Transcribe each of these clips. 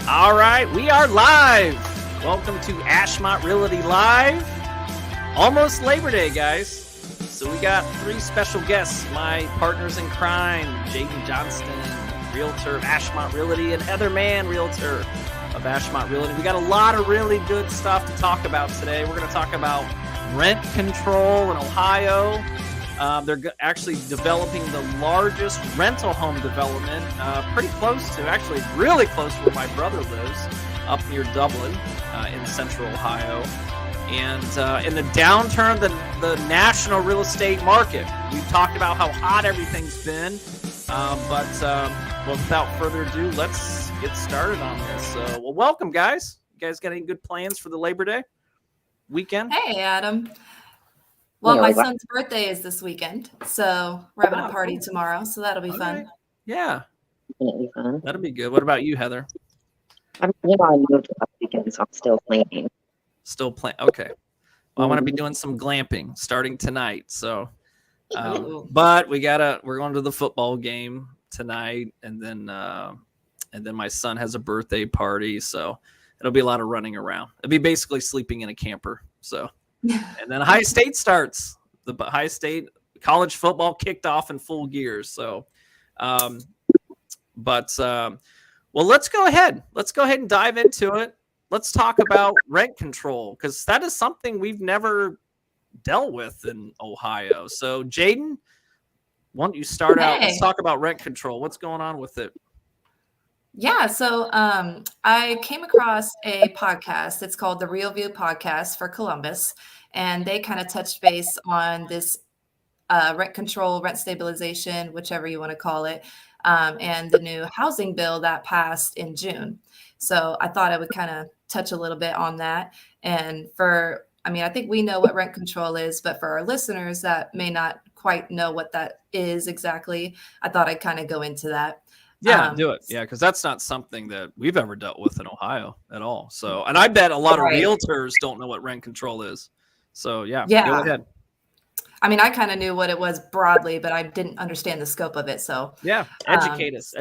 All right, we are live. Welcome to Ashmont Realty Live. Almost Labor Day, guys. So we got three special guests. My partners in crime, Jaiden, Johnston, Realtor of Ashmont Realty, and Heather Mann, Realtor of Ashmont Realty. We got a lot of really good stuff to talk about today. We're going to talk about rent control in Ohio. They're actually developing the largest rental home development, pretty close to, actually really close to where my brother lives, up near Dublin in central Ohio. And in the downturn, the national real estate market. We've talked about how hot everything's been, but without further ado, let's get started on this. Well, welcome, guys. You guys got any good plans for the Labor Day weekend? Hey, Adam. Well, my son's birthday is this weekend, so we're having a party tomorrow, so that'll be fun. Right. Yeah. That'll be good. What about you, Heather? I moved last weekend, so I'm still planning. Still playing. Okay. Well, I'm going to be doing some glamping starting tonight. So, but we're going to the football game tonight, and then my son has a birthday party, so it'll be a lot of running around. It'll be basically sleeping in a camper. So, and then Ohio State starts. The Ohio State college football kicked off in full gear. So, well, let's go ahead. Let's go ahead and dive into it. Let's talk about rent control, because that is something we've never dealt with in Ohio. So, Jaiden, why don't you start out? Let's talk about rent control. What's going on with it? Yeah, so I came across a podcast. It's called the Real View Podcast for Columbus, and they kind of touched base on this rent control, rent stabilization, whichever you want to call it, and the new housing bill that passed in June. So I thought I would kind of touch a little bit on that. And I think we know what rent control is, but for our listeners that may not quite know what that is exactly, I thought I'd kind of go into that. Yeah, do it. Yeah, because that's not something that we've ever dealt with in Ohio at all. So, and I bet a lot of realtors don't know what rent control is. So, yeah, go ahead. I mean, I kind of knew what it was broadly, but I didn't understand the scope of it. So, yeah, educate us.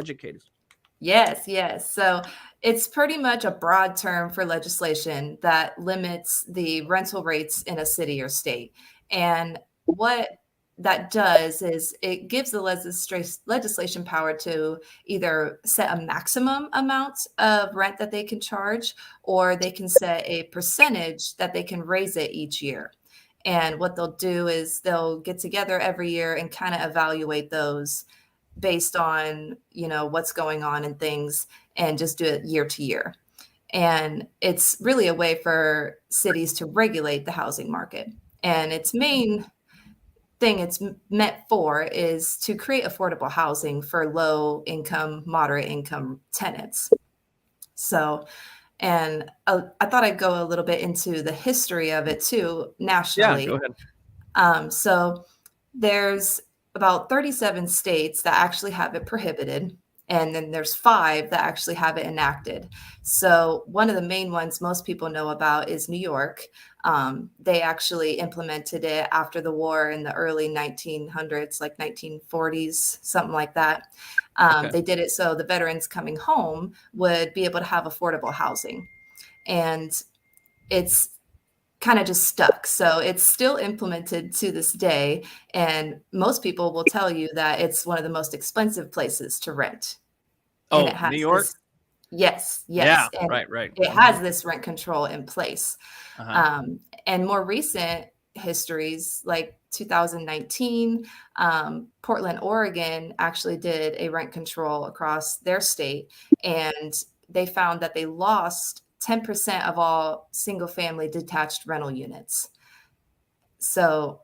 Yes. So it's pretty much a broad term for legislation that limits the rental rates in a city or state. And what that does is it gives the legislation power to either set a maximum amount of rent that they can charge, or they can set a percentage that they can raise it each year. And what they'll do is they'll get together every year and kind of evaluate those based on, what's going on and things, and just do it year to year. And it's really a way for cities to regulate the housing market. And its main thing it's meant for is to create affordable housing for low income, moderate income tenants. So, and I thought I'd go a little bit into the history of it too, nationally. Yeah, go ahead. So there's about 37 states that actually have it prohibited. And then there's 5 that actually have it enacted. So one of the main ones most people know about is New York. They actually implemented it after the war in the early 1900s, like 1940s, something like that. They did it so the veterans coming home would be able to have affordable housing. And it's kind of just stuck. So it's still implemented to this day. And most people will tell you that it's one of the most expensive places to rent. Oh, New York? Yes. Yeah, and right. It has this rent control in place. And more recent histories, like 2019, Portland, Oregon actually did a rent control across their state. And they found that they lost 10% of all single family detached rental units. So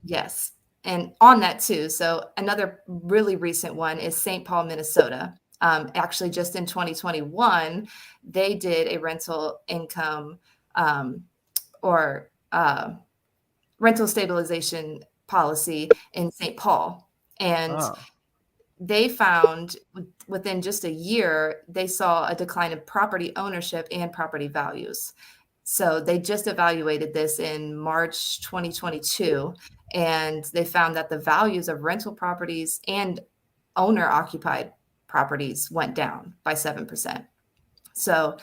yes. And on that too. So another really recent one is St. Paul, Minnesota. Actually just in 2021, they did a rental income rental stabilization policy in St. Paul. And they found within just a year, they saw a decline in property ownership and property values. So they just evaluated this in March 2022, and they found that the values of rental properties and owner-occupied properties went down by 7%. So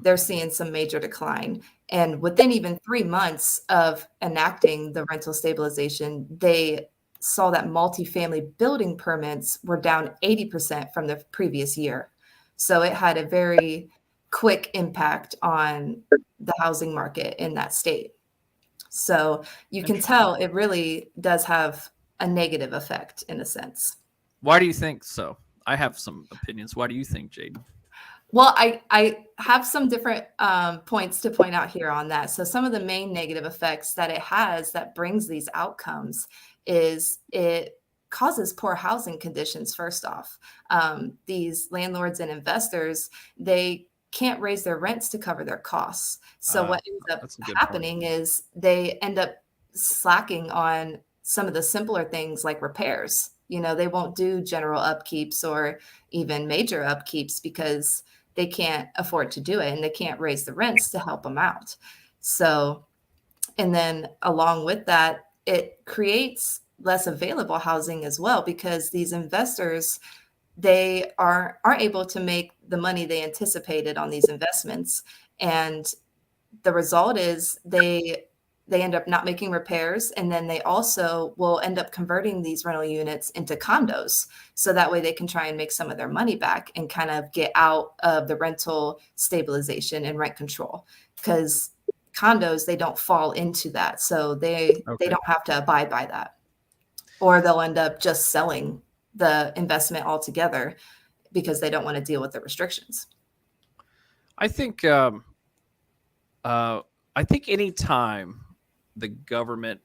they're seeing some major decline. And within even 3 months of enacting the rental stabilization, they saw that multifamily building permits were down 80% from the previous year. So it had a very quick impact on the housing market in that state. So you can tell it really does have a negative effect in a sense. Why do you think so? I have some opinions. Why do you think, Jaiden? Well, I have some different points to point out here on that. So some of the main negative effects that it has that brings these outcomes is it causes poor housing conditions, first off. These landlords and investors, they can't raise their rents to cover their costs. So what ends up happening is they end up slacking on some of the simpler things like repairs. They won't do general upkeeps or even major upkeeps because they can't afford to do it and they can't raise the rents to help them out. So, and then along with that, it creates less available housing as well because these investors, they aren't able to make the money they anticipated on these investments. And the result is they end up not making repairs, and then they also will end up converting these rental units into condos. So that way they can try and make some of their money back and kind of get out of the rental stabilization and rent control. Because condos, they don't fall into that. So they don't have to abide by that. Or they'll end up just selling the investment altogether because they don't want to deal with the restrictions. I think any time the government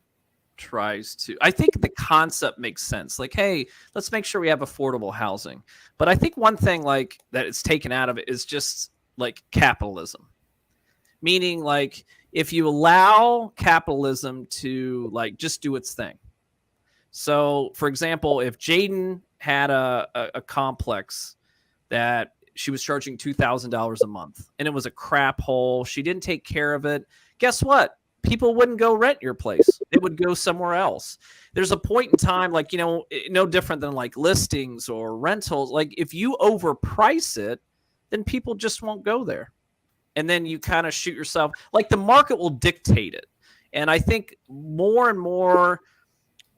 tries to, I think the concept makes sense. Like, hey, let's make sure we have affordable housing. But I think one thing like that it's taken out of it is just like capitalism. Meaning like if you allow capitalism to like just do its thing. So for example, if Jaiden had a complex that she was charging $2,000 a month and it was a crap hole, she didn't take care of it, guess what? People wouldn't go rent your place. They would go somewhere else. There's a point in time, like, no different than like listings or rentals. Like if you overprice it, then people just won't go there. And then you kind of shoot yourself, like the market will dictate it. And I think more and more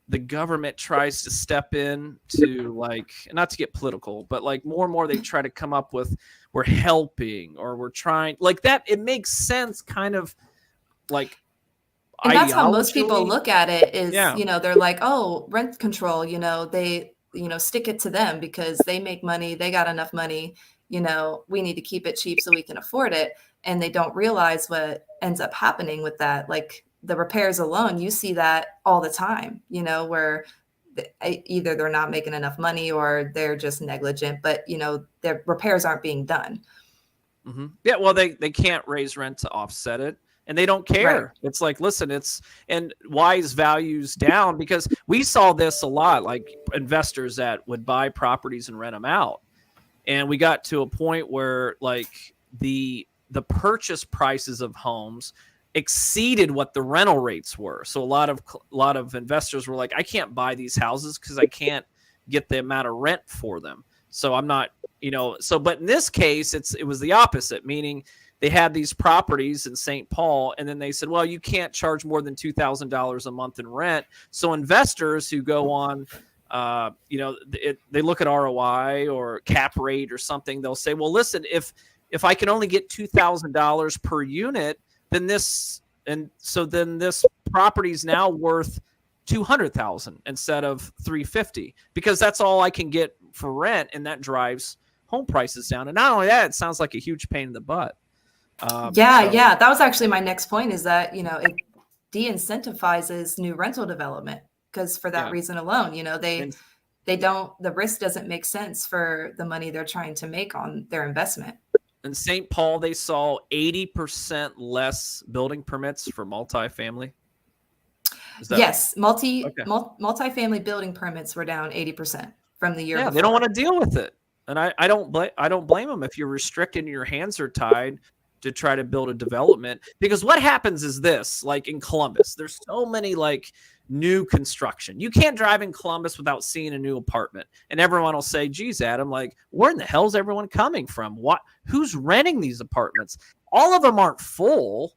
the government tries to step in to like, not to get political, but like more and more they try to come up with, we're helping or we're trying like that. It makes sense kind of like, and that's how most people look at it is, they're like, oh, rent control, they, stick it to them because they make money. They got enough money, we need to keep it cheap so we can afford it. And they don't realize what ends up happening with that. Like the repairs alone, you see that all the time, where either they're not making enough money or they're just negligent, but, their repairs aren't being done. Mm-hmm. Yeah. Well, they can't raise rent to offset it. And they don't care. Right. It's like, listen, and why is values down? Because we saw this a lot, like investors that would buy properties and rent them out. And we got to a point where like the purchase prices of homes exceeded what the rental rates were. So a lot of investors were like, I can't buy these houses because I can't get the amount of rent for them. So I'm not, but in this case, it was the opposite, meaning they had these properties in St. Paul, and then they said, well, you can't charge more than $2,000 a month in rent. So investors who go on, they look at ROI or cap rate or something. They'll say, well, listen, if I can only get $2,000 per unit, then this property is now worth $200,000 instead of $350 because that's all I can get for rent, and that drives home prices down. And not only that, it sounds like a huge pain in the butt. Yeah. That was actually my next point is that, it de-incentivizes new rental development because for that reason alone, the risk doesn't make sense for the money they're trying to make on their investment. In St. Paul, they saw 80% less building permits for multifamily. Yes. Multifamily building permits were down 80% from the year before. They don't want to deal with it. And I don't blame them if you're restricted and your hands are tied to try to build a development. Because what happens is this, like in Columbus, there's so many like new construction. You can't drive in Columbus without seeing a new apartment. And everyone will say, geez, Adam, like, where in the hell is everyone coming from? Who's renting these apartments? All of them aren't full,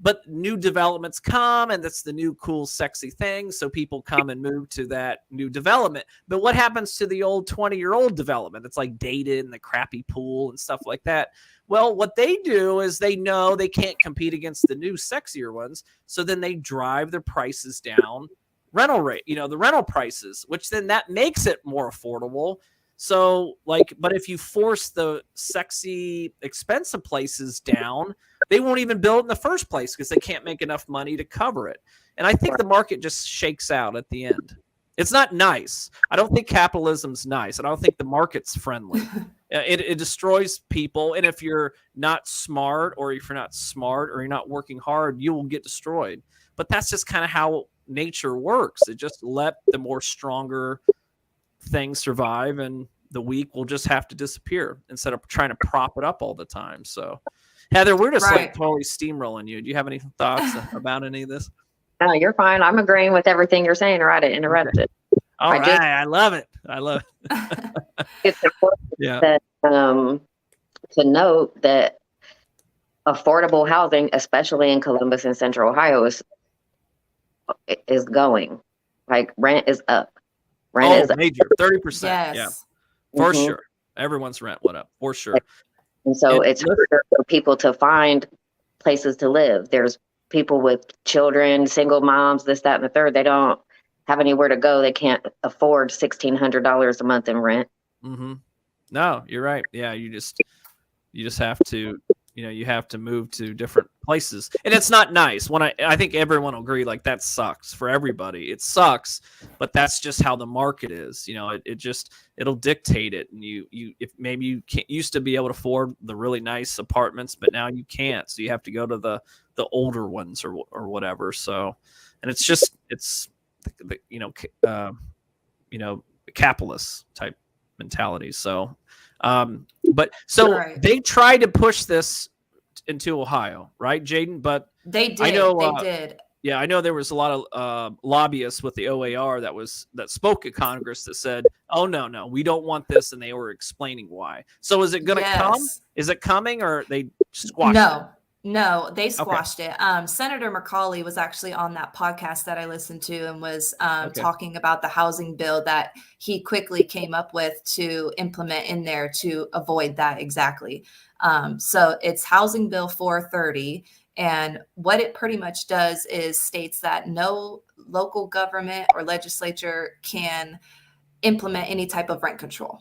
but new developments come, and that's the new cool, sexy thing. So people come and move to that new development. But what happens to the old 20-year-old development? It's like dated and the crappy pool and stuff like that. Well, what they do is they know they can't compete against the new, sexier ones. So then they drive their prices down, rental rate, the rental prices, which then that makes it more affordable. So but if you force the sexy, expensive places down, they won't even build in the first place because they can't make enough money to cover it. And I think the market just shakes out at the end. It's not nice. I don't think capitalism's nice. I don't think the market's friendly. It destroys people. And if you're not smart, or you're not working hard, you will get destroyed. But that's just kind of how nature works. It just let the more stronger things survive, and the weak will just have to disappear instead of trying to prop it up all the time. So, Heather, we're just like totally steamrolling you. Do you have any thoughts about any of this? No, you're fine. I'm agreeing with everything you're saying. Right, it interrupted. Okay. All right, I love it. It's important that, to note that affordable housing, especially in Columbus and Central Ohio, is going. Like, rent is up. Rent is major 30%. Yes. Yeah, for sure. Everyone's rent went up for sure. And so it's harder for people to find places to live. There's people with children, single moms, this, that, and the third. They don't have anywhere to go. They can't afford $1,600 a month in rent. Mm-hmm. No, you're right. Yeah, you just have to, you have to move to different places, and it's not nice. When I think everyone will agree, like, that sucks for everybody. It sucks, but that's just how the market is. It'll dictate it. And if maybe you used to be able to afford the really nice apartments, but now you can't, so you have to go to the older ones or whatever. So, and it's capitalist type mentality. So, they tried to push this into Ohio, right, Jaiden? But they did. They did. Yeah, I know there was a lot of lobbyists with the OAR that spoke at Congress that said, "Oh no, we don't want this," and they were explaining why. So is it going to come? Is it coming, or they squashed it? No, they squashed it. Senator McCauley was actually on that podcast that I listened to, and was talking about the housing bill that he quickly came up with to implement in there to avoid that exactly. So it's Housing Bill 430. And what it pretty much does is states that no local government or legislature can implement any type of rent control.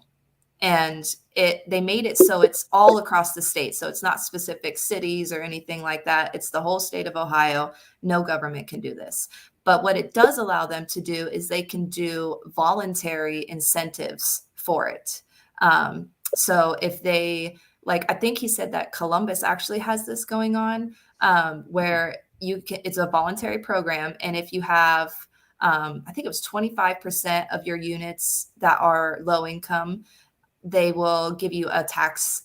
And they made it so it's all across the state. So it's not specific cities or anything like that. It's the whole state of Ohio. No government can do this. But what it does allow them to do is they can do voluntary incentives for it. So if they, I think he said that Columbus actually has this going on, where it's a voluntary program. And if you have, I think it was 25% of your units that are low income, they will give you a tax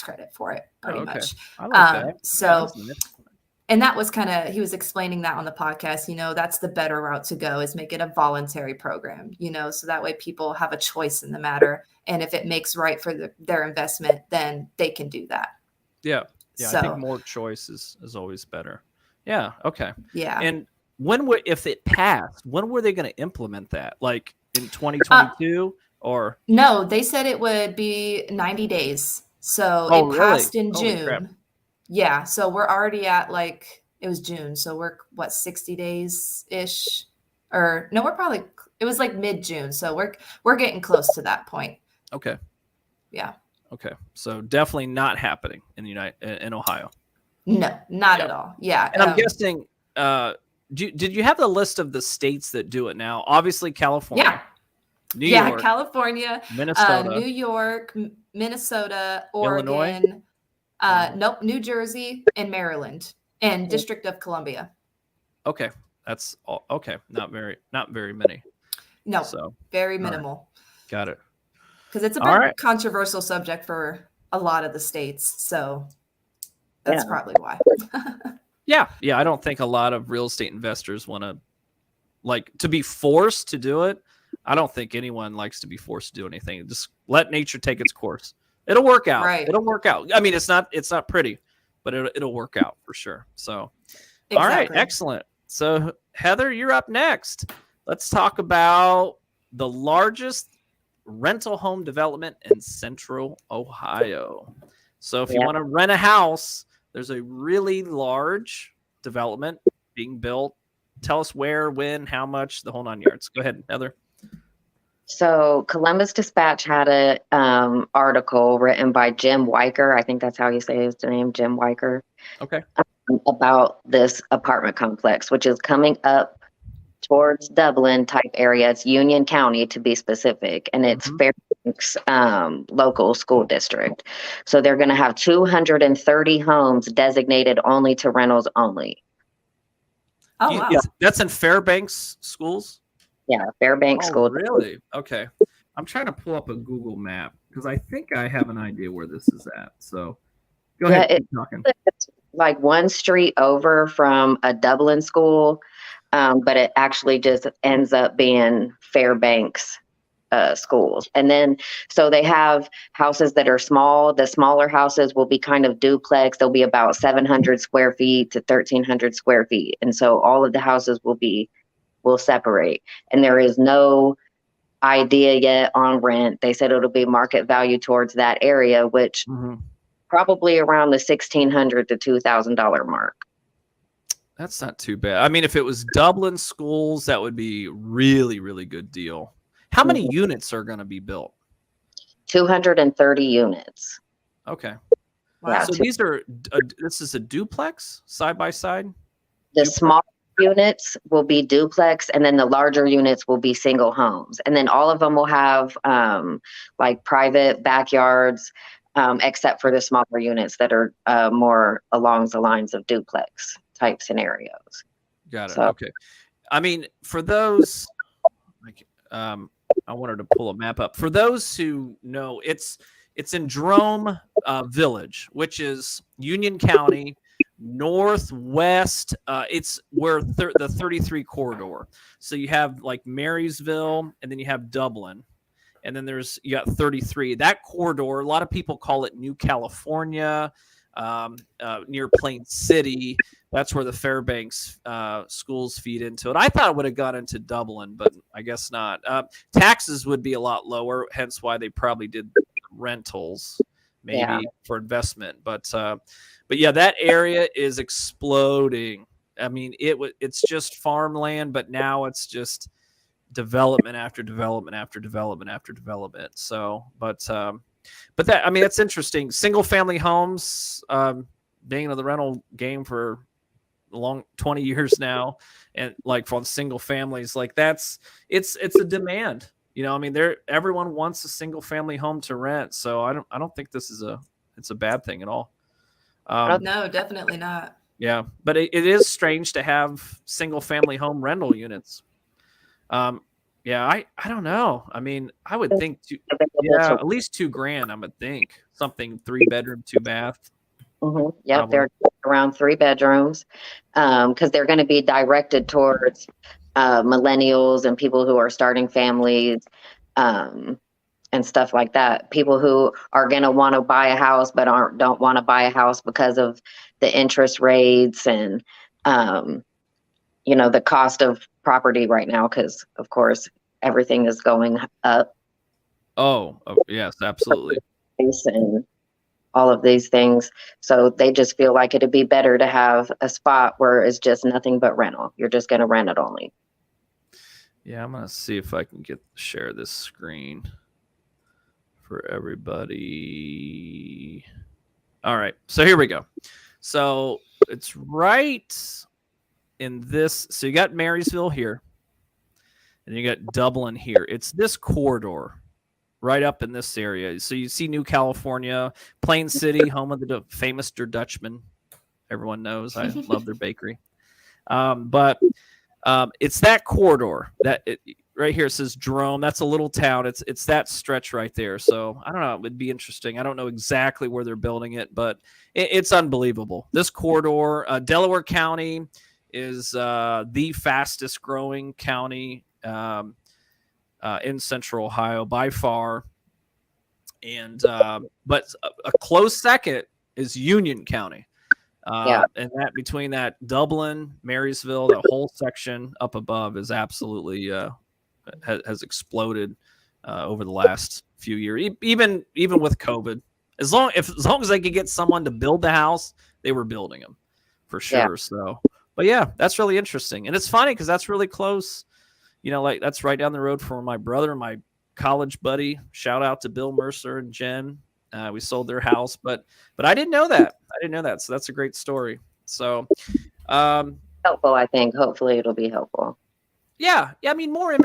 credit for it, pretty much. I like that. So, and that was he was explaining that on the podcast, that's the better route to go, is make it a voluntary program, so that way people have a choice in the matter. And if it makes right for their investment, then they can do that. Yeah. Yeah. So, I think more choice is always better. Yeah. Okay. Yeah. And if it passed, when were they going to implement that? Like in 2022? Or no, they said it would be 90 days. So it passed in June. Yeah. So we're already at it was June. So we're 60 days ish, or no, it was mid-June. So we're getting close to that point. Okay. Yeah. Okay. So definitely not happening in Ohio. No, not at all. Yeah. And I'm guessing, did you have the list of the states that do it now? Obviously California. Yeah. New York, California, Minnesota, New York, Minnesota, Oregon, Illinois? Nope, New Jersey, and Maryland, and District of Columbia. Okay, that's all. Okay, not very many. No, so very minimal. Right. Got it. Because it's a big controversial subject for a lot of the states, so that's probably why. Yeah. I don't think a lot of real estate investors want to like to be forced to do it. I don't think anyone likes to be forced to do anything. Just let nature take its course. It'll work out. Right. It'll work out. I mean, it's not pretty, but it'll work out for sure. So, Exactly. All right, excellent. So Heather, you're up next. Let's talk about the largest rental home development in Central Ohio. So if you want to rent a house, there's a really large development being built. Tell us where, when, how much, the whole 9 yards. Go ahead, Heather. So Columbus Dispatch had a article written by Jim Weicker. I think that's how you say his name, Jim Weicker. Okay. About this apartment complex, which is coming up towards Dublin type area. It's Union County to be specific, and it's Fairbanks local school district. So they're going to have 230 homes designated only to rentals only. Oh, wow. Yeah, that's in Fairbanks schools? Yeah, Fairbanks school. Really? Okay. I'm trying to pull up a Google map because I think I have an idea where this is at. So go ahead. Keep talking. It's like one street over from a Dublin school, but it actually just ends up being Fairbanks schools. And then, so they have houses that are small. The smaller houses will be kind of duplex. They'll be about 700 square feet to 1,300 square feet. And so all of the houses will separate. And there is no idea yet on rent. They said it'll be market value towards that area, which probably around the $1,600 to $2,000 mark. That's not too bad. I mean, if it was Dublin schools, that would be really, really good deal. How many units are going to be built? 230 units. Okay. Wow. So these are, this is a duplex side by side? The small units will be duplex, and then the larger units will be single homes. And then all of them will have like private backyards, except for the smaller units that are more along the lines of duplex type scenarios. Got it. So, okay. I mean, for those, like, I wanted to pull a map up. For those who know, it's in Jerome Village, which is Union County, northwest. It's where the 33 corridor. So you have like Marysville, and then you have Dublin, and then you got 33. That corridor, a lot of people call it New California, near Plain City. That's where the Fairbanks schools feed into it. I thought it would have gone into Dublin, but I guess not. Taxes would be a lot lower, hence why they probably did rentals, maybe for investment. But yeah, that area is exploding. I mean, it's just farmland, but now it's just development after development after development after development. So, but that, I mean, that's interesting. Single family homes, being in the rental game for a long 20 years now, and like for single families, like it's a demand. You know, I mean, everyone wants a single family home to rent. So I don't think this is it's a bad thing at all. No, definitely not. Yeah, but it is strange to have single family home rental units. Yeah, I don't know. I mean, I would think at least $2,000. I would think something 3-bedroom, 2-bath. Yeah, they're around 3 bedrooms, because they're going to be directed towards millennials and people who are starting families, and stuff like that. People who are going to want to buy a house but don't want to buy a house because of the interest rates and the cost of property right now, because of course everything is going up. Oh yes, absolutely. And all of these things. So they just feel like it'd be better to have a spot where it's just nothing but rental. You're just going to rent it only. Yeah, I'm going to see if I can share this screen for everybody. All right. So here we go. So it's right in this. So you got Marysville here, and you got Dublin here. It's this corridor right up in this area. So you see New California, Plain City, home of the famous Der Dutchman. Everyone knows. I love their bakery. But it's that corridor right here. It says Jerome. That's a little town. It's that stretch right there. So I don't know. It would be interesting. I don't know exactly where they're building it, but it's unbelievable. This corridor, Delaware County, is the fastest growing county in Central Ohio by far. And but a close second is Union County. And that between that Dublin, Marysville, that whole section up above is absolutely has exploded over the last few years. Even with COVID, as long as they could get someone to build the house, they were building them for sure. Yeah. So, but yeah, that's really interesting, and it's funny because that's really close. Like that's right down the road from my brother and my college buddy. Shout out to Bill Mercer and Jen. We sold their house, but I didn't know that. So that's a great story. So helpful, I think. Hopefully it'll be helpful. Yeah. I mean, more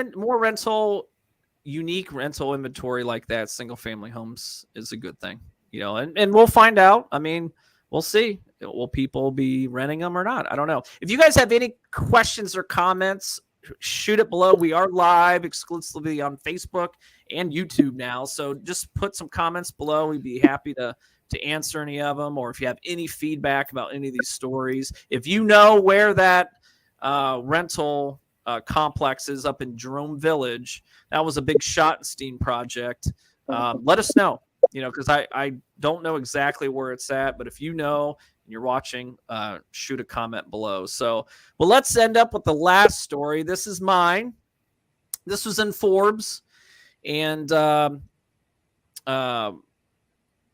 unique rental inventory like that, single family homes is a good thing, and we'll find out. I mean, we'll see. Will people be renting them or not? I don't know. If you guys have any questions or comments, shoot it below. We are live exclusively on Facebook and YouTube now. So just put some comments below. We'd be happy to answer any of them. Or if you have any feedback about any of these stories, if you know where that rental complex is up in Jerome Village, that was a big Schottenstein project. Let us know, because I don't know exactly where it's at, but if you know, you're watching, shoot a comment below. So, well, let's end up with the last story. This is mine. This was in Forbes, and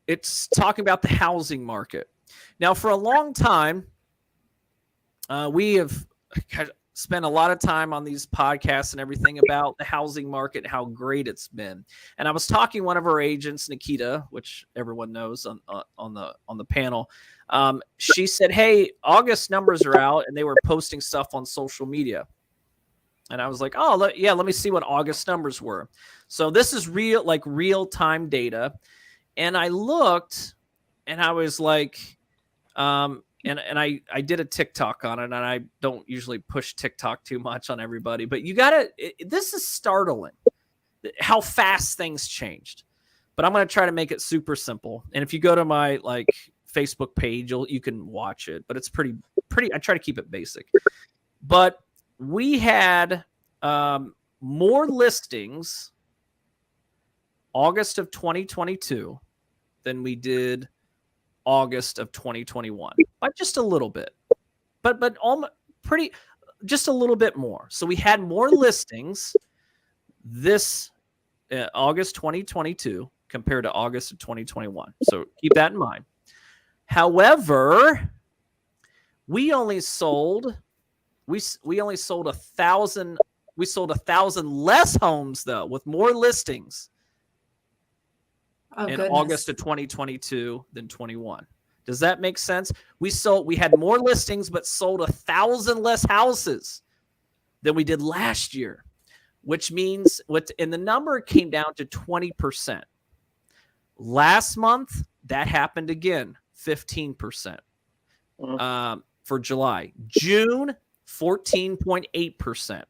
it's talking about the housing market. Now, for a long time, we have spent a lot of time on these podcasts and everything about the housing market and how great it's been. And I was talking to one of our agents, Nikita, which everyone knows on the panel. She said, "Hey, August numbers are out," and they were posting stuff on social media. And I was like, "Oh, let me see what August numbers were." So this is real time data. And I looked, and I was like, and I did a TikTok on it, and I don't usually push TikTok too much on everybody, but this is startling how fast things changed. But I'm going to try to make it super simple. And if you go to my Facebook page, you can watch it, but it's pretty. I try to keep it basic. But we had more listings August of 2022 than we did August of 2021, by just a little bit, but just a little bit more. So we had more listings this August 2022 compared to August of 2021. So keep that in mind. However, we only sold 1,000. We sold 1,000 less homes though, with more listings in August of 2022 than 21. Does that make sense? We had more listings, but sold 1,000 less houses than we did last year, which means and the number came down to 20%. Last month, that happened again, 15% for July. June, 14.8%.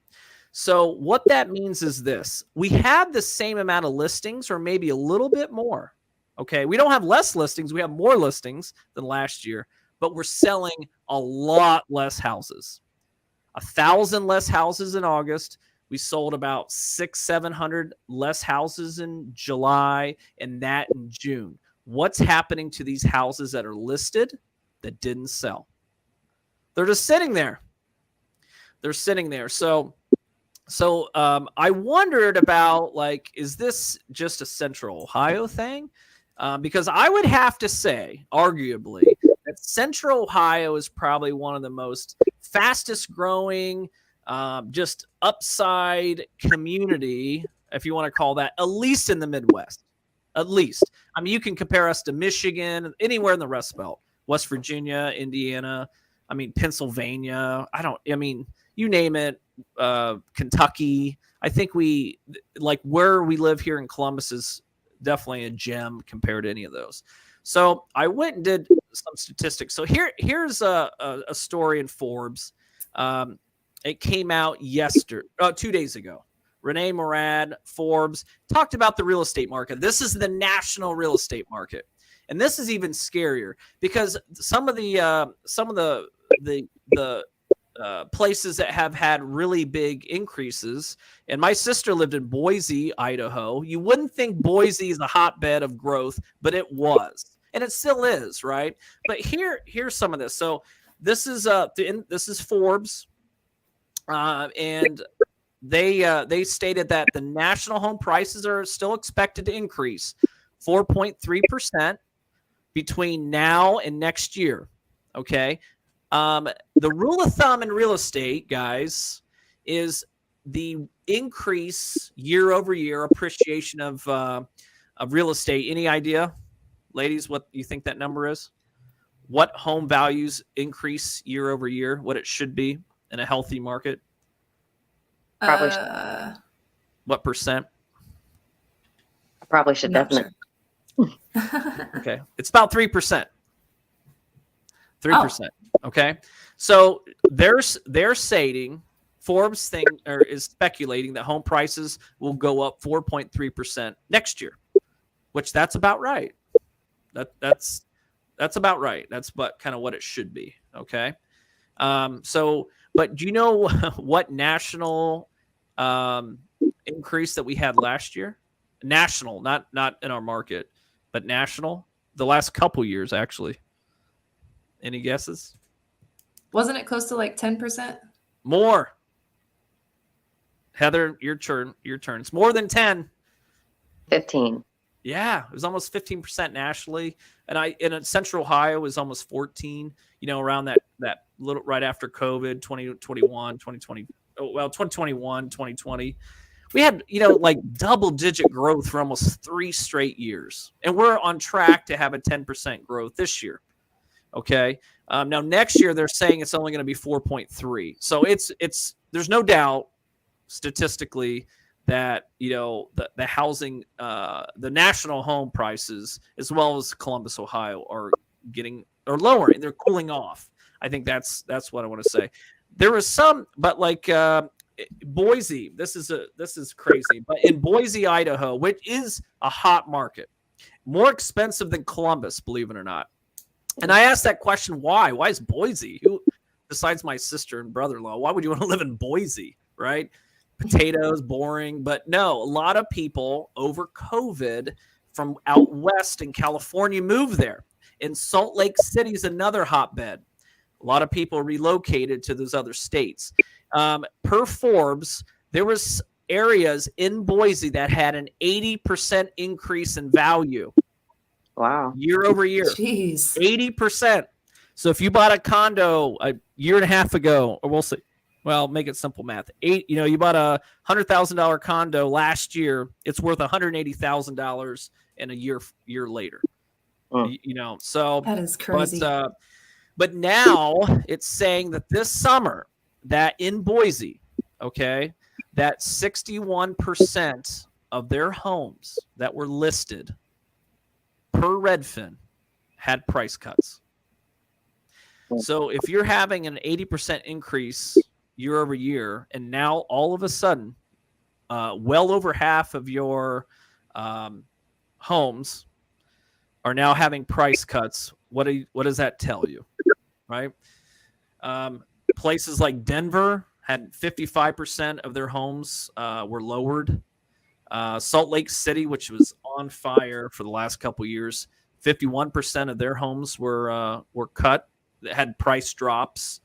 So what that means is this: we have the same amount of listings, or maybe a little bit more. Okay, we don't have less listings; we have more listings than last year, but we're selling a lot less houses. 1,000 less houses in August. We sold about 600-700 less houses in July, and that in June. What's happening to these houses that are listed that didn't sell? They're just sitting there. They're sitting there. So I wondered about, is this just a Central Ohio thing? Because I would have to say, arguably, that Central Ohio is probably one of the most fastest growing, just upside community, if you want to call that, at least in the Midwest. At least. I mean, you can compare us to Michigan, anywhere in the Rust Belt, West Virginia, Indiana, Pennsylvania. You name it. Kentucky. I think where we live here in Columbus is definitely a gem compared to any of those. So I went and did some statistics. So here's a story in Forbes. It came out 2 days ago. Renee Morad, Forbes, talked about the real estate market. This is the national real estate market, and this is even scarier because some of the places that have had really big increases. And my sister lived in Boise, Idaho. You wouldn't think Boise is a hotbed of growth, but it was, and it still is, right? But here's some of this. So this is Forbes, and they stated that the national home prices are still expected to increase 4.3% between now and next year. Okay. The rule of thumb in real estate, guys, is the increase year over year appreciation of real estate. Any idea, ladies, what you think that number is? What home values increase year over year? What it should be in a healthy market? Probably What percent? I probably should definitely. Sure. Okay, it's about 3%. 3%. Okay, so they're stating Forbes is speculating that home prices will go up 4.3% next year, which that's about right. That's about right. That's what it should be. Okay, but do you know what national increase that we had last year? National, not in our market, but national. The last couple years, actually. Any guesses? Wasn't it close to like 10%? More. Heather, your turn. It's more than 10. 15. Yeah, it was almost 15% nationally, and in Central Ohio it was almost 14. Around that little right after COVID, 2021, 2020. Well, 2021, 2020. We had like double-digit growth for almost 3 straight years, and we're on track to have a 10% growth this year. Okay. Now next year they're saying it's only going to be 4.3. So there's no doubt statistically that the housing, the national home prices as well as Columbus, Ohio are lowering. They're cooling off. I think that's what I want to say. There was some, but like Boise, this is crazy. But in Boise, Idaho, which is a hot market, more expensive than Columbus, believe it or not. And I asked that question, why? Why is Boise? Who, besides my sister and brother-in-law, why would you want to live in Boise, right? Potatoes, boring. But no, a lot of people over COVID from out west in California moved there. And Salt Lake City is another hotbed. A lot of people relocated to those other states. Per Forbes, there was areas in Boise that had an 80% increase in value. Wow. Year over year. Jeez. 80%. So if you bought a condo a year and a half ago, or we'll say, well, make it simple math. You bought a $100,000 condo last year, it's worth $180,000 in a year later. So that is crazy. But now it's saying that this summer, that in Boise, okay, that 61% of their homes that were listed per Redfin had price cuts. So if you're having an 80% increase year over year, and now all of a sudden, well over half of your homes are now having price cuts, what does that tell you, right? Places like Denver had 55% of their homes were lowered. Salt Lake City, which was on fire for the last couple of years, 51% of their homes were cut. That had price drops.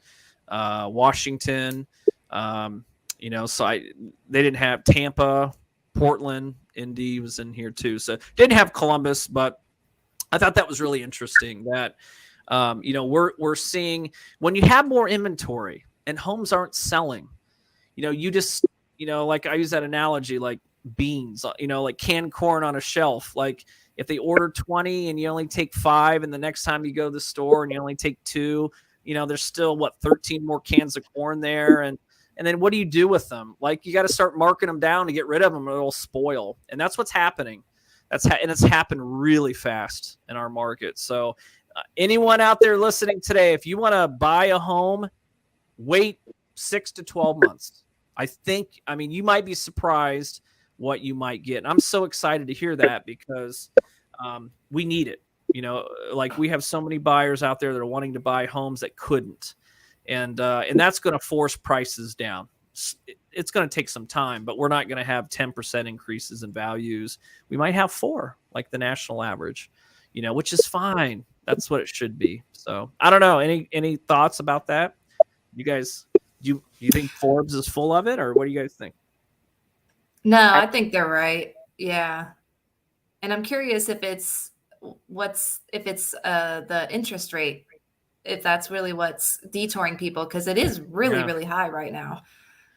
Washington, so they didn't have Tampa, Portland, Indy was in here too. So didn't have Columbus, but I thought that was really interesting that, we're seeing when you have more inventory and homes aren't selling, you just, like I use that analogy, like beans, like canned corn on a shelf. Like if they order 20 and you only take 5, and the next time you go to the store and you only take 2, there's still 13 more cans of corn there. And then what do you do with them? Like you got to start marking them down to get rid of them or it'll spoil. And that's what's happening. And it's happened really fast in our market. So anyone out there listening today, if you want to buy a home, wait 6 to 12 months. You might be surprised what you might get. And I'm so excited to hear that because we need it. Like we have so many buyers out there that are wanting to buy homes that couldn't. and that's going to force prices down. It's going to take some time, but we're not going to have 10% increases in values. We might have 4, like the national average, which is fine. That's what it should be. So I don't know. Any thoughts about that? You guys, do you think Forbes is full of it, or what do you guys think? No, I think they're right. Yeah. And I'm curious if it's the interest rate, if that's really what's detouring people, because it is really, really high right now.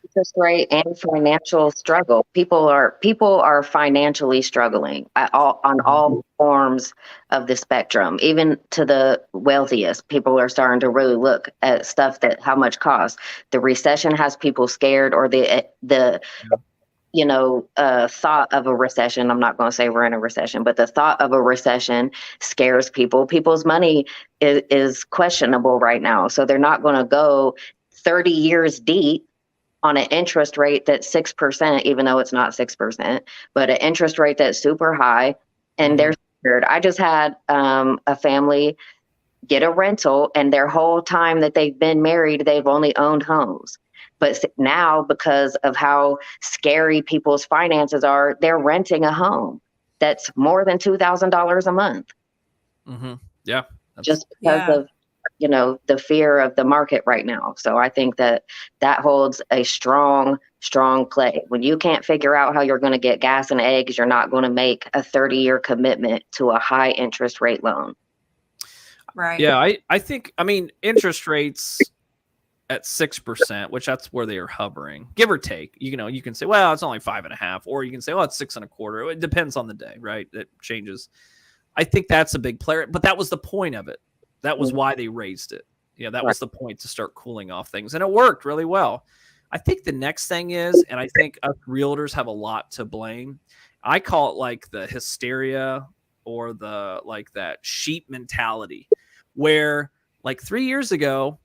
Interest rate and financial struggle. People are financially struggling on all forms of the spectrum. Even to the wealthiest, people are starting to really look at stuff that how much costs. The recession has people scared, or the thought of a recession. I'm not going to say we're in a recession, but the thought of a recession scares people. People's money is questionable right now, so they're not going to go 30 years deep on an interest rate that's 6%, even though it's not 6%, but an interest rate that's super high, and they're scared. I just had a family get a rental, and their whole time that they've been married, they've only owned homes. But now, because of how scary people's finances are, they're renting a home that's more than $2,000 a month. Yeah. Just because of the fear of the market right now. So I think that holds a strong play. When you can't figure out how you're going to get gas and eggs, you're not going to make a 30-year commitment to a high interest rate loan. Right. Yeah. I think, interest rates at 6%, which that's where they are hovering, give or take. You can say, well, it's only 5.5, or you can say, well, it's 6.25. It depends on the day, right? It changes. I think that's a big player, but that was the point of it. That was why they raised it. That was the point, to start cooling off things. And it worked really well. I think the next thing is, and I think us realtors have a lot to blame. I call it like the hysteria, or that sheep mentality, where like 3 years ago,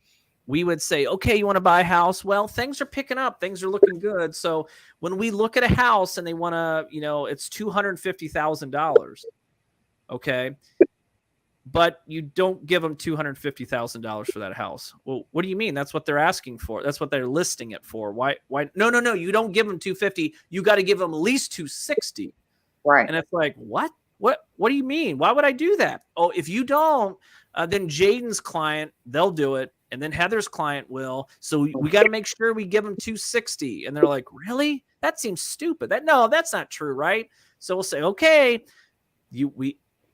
we would say, okay, you want to buy a house? Well, things are picking up. Things are looking good. So when we look at a house and they want to, it's $250,000. Okay. But you don't give them $250,000 for that house. Well, what do you mean? That's what they're asking for. That's what they're listing it for. Why? No. You don't give them $250,000. You got to give them at least $260,000. Right. And it's like, what? What do you mean? Why would I do that? Oh, if you don't, then Jaiden's client, they'll do it. And then Heather's client will. So we got to make sure we give them $260,000. And they're like, really? That seems stupid. That's not true, right? So we'll say, okay,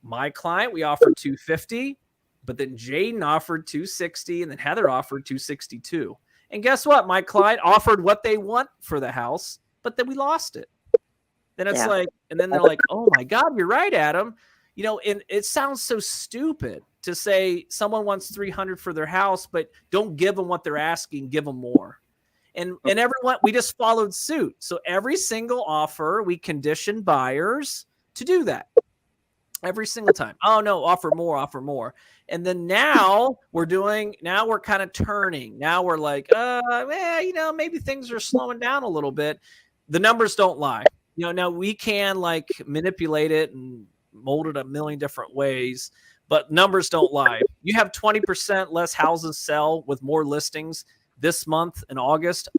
my client, we offered $250,000, but then Jaiden offered $260,000, and then Heather offered $262,000. And guess what? My client offered what they want for the house, but then we lost it. Then it's like, and then they're like, oh my God, you're right, Adam. And it sounds so stupid to say someone wants $300,000 for their house, but don't give them what they're asking, give them more. And everyone, we just followed suit. So every single offer, we conditioned buyers to do that. Every single time. Oh no, offer more. And then now we're kind of turning. Now we're like, maybe things are slowing down a little bit. The numbers don't lie. Now we can like manipulate it and mold it a million different ways, but numbers don't lie. You have 20% less houses sell with more listings this month in August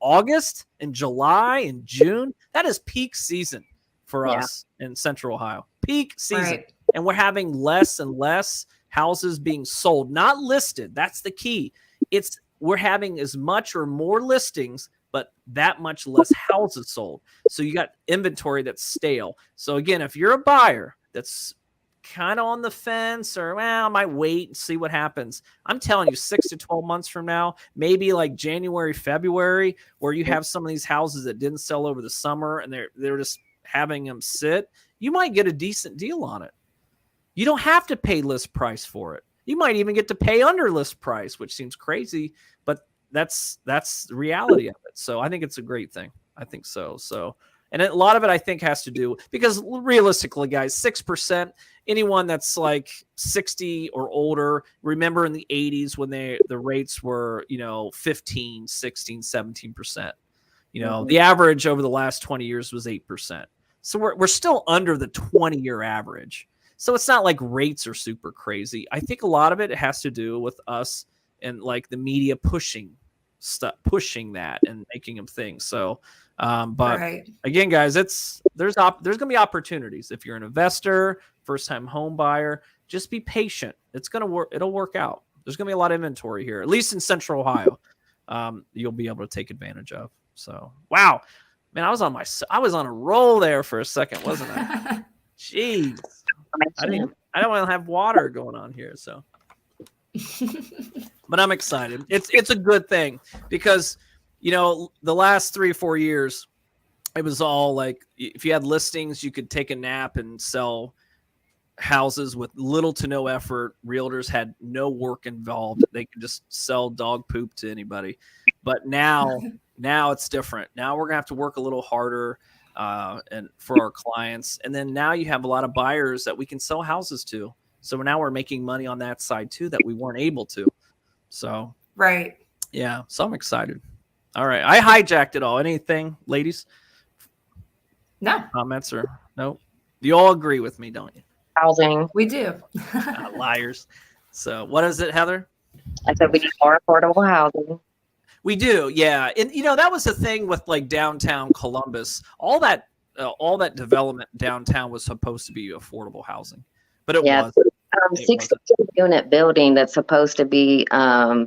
and July and June. That is peak season for us in Central Ohio. Peak season. Right. And we're having less and less houses being sold, not listed. That's the key. We're having as much or more listings, but that much less houses sold. So you got inventory that's stale. So again, if you're a buyer that's kind of on the fence, or I might wait and see what happens, I'm telling you, 6 to 12 months from now, maybe like January, February, where you have some of these houses that didn't sell over the summer and they're just having them sit, you might get a decent deal on it. You don't have to pay list price for it. You might even get to pay under list price, which seems crazy, but that's the reality of it. So I think it's a great thing. I think so. And a lot of it, I think, has to do because realistically, guys, 6%, anyone that's like 60 or older, remember in the 80s when the rates were, 15, 16, 17%. The average over the last 20 years was 8%. So we're still under the 20-year average. So it's not like rates are super crazy. I think a lot of it has to do with us and like the media pushing pushing that and making them things. So, but Right. again, guys, there's going to be opportunities. If you're an investor, first time home buyer, just be patient. It's going to work. It'll work out. There's going to be a lot of inventory here, at least in Central Ohio. You'll be able to take advantage of. So, wow, man, I was on a roll there for a second, wasn't I? Jeez, I don't want to have water going on here. So, but I'm excited. It's a good thing because, the last 3 or 4 years, it was all like, if you had listings, you could take a nap and sell houses with little to no effort. Realtors had no work involved. They could just sell dog poop to anybody. But now it's different. Now we're gonna have to work a little harder and for our clients. And then now you have a lot of buyers that we can sell houses to. So now we're making money on that side too that we weren't able to. So Right. yeah, so I'm excited. All right, I hijacked it all. Anything, ladies? No, Comments or no? You all agree with me, don't you? Housing. we do. Liars. So what is it, Heather? I said we need more affordable housing. We do, yeah. And that was the thing with like downtown Columbus. All that development downtown was supposed to be affordable housing, but it wasn't. 62-unit building that's supposed to be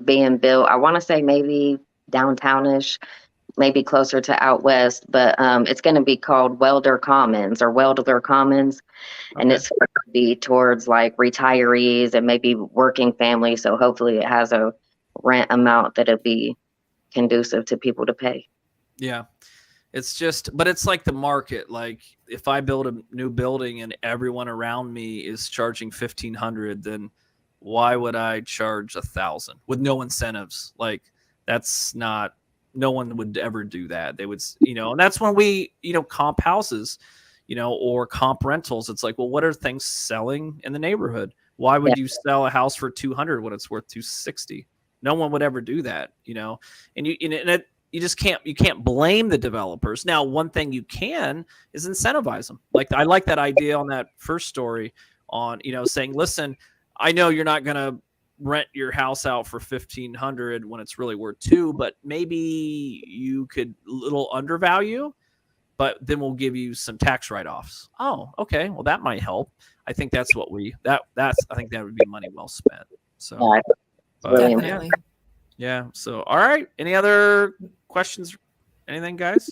being built. I want to say maybe downtownish, maybe closer to out west, but it's going to be called Welder Commons. And it's going to be towards like retirees and maybe working families. So hopefully it has a rent amount that'll be conducive to people to pay. Yeah. But it's like the market. Like if I build a new building and everyone around me is charging $1,500, then why would I charge $1,000 with no incentives? Like no one would ever do that. They would, and that's when we, comp houses, or comp rentals. It's like, well, what are things selling in the neighborhood? Why would you sell a house for $200 when it's worth $260? No one would ever do that, and you just can't blame the developers. Now, one thing you can is incentivize them. Like I like that idea on that first story on, saying, listen, I know you're not going to rent your house out for $1,500 when it's really worth $200, but maybe you could little undervalue, but then we'll give you some tax write-offs. Oh, okay. Well, that might help. I think that's what I think that would be money well spent. So Definitely. yeah. So, all right. Any other questions? Anything, guys,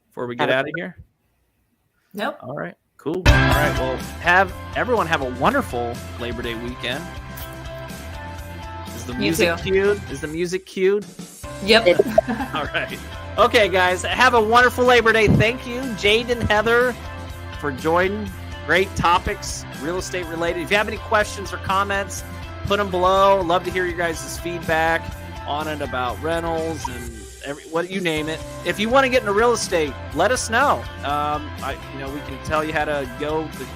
before we get out of here? Nope. All right. Cool. All right. Well, everyone have a wonderful Labor Day weekend. Is the music cued? Is the music cued? Yep. All right. Okay, guys. Have a wonderful Labor Day. Thank you, Jaiden, Heather, for joining. Great topics, real estate related. If you have any questions or comments, put them below. Love to hear your guys' feedback on it about rentals and what you name it. If you want to get into real estate, let us know. We can tell you how to go to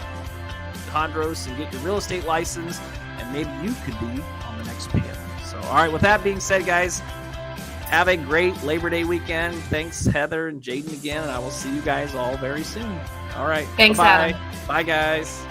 Hondros and get your real estate license, and maybe you could be on the next panel. So, all right. With that being said, guys, have a great Labor Day weekend. Thanks, Heather and Jaiden again, and I will see you guys all very soon. All right. Thanks, bye. Adam. Bye, guys.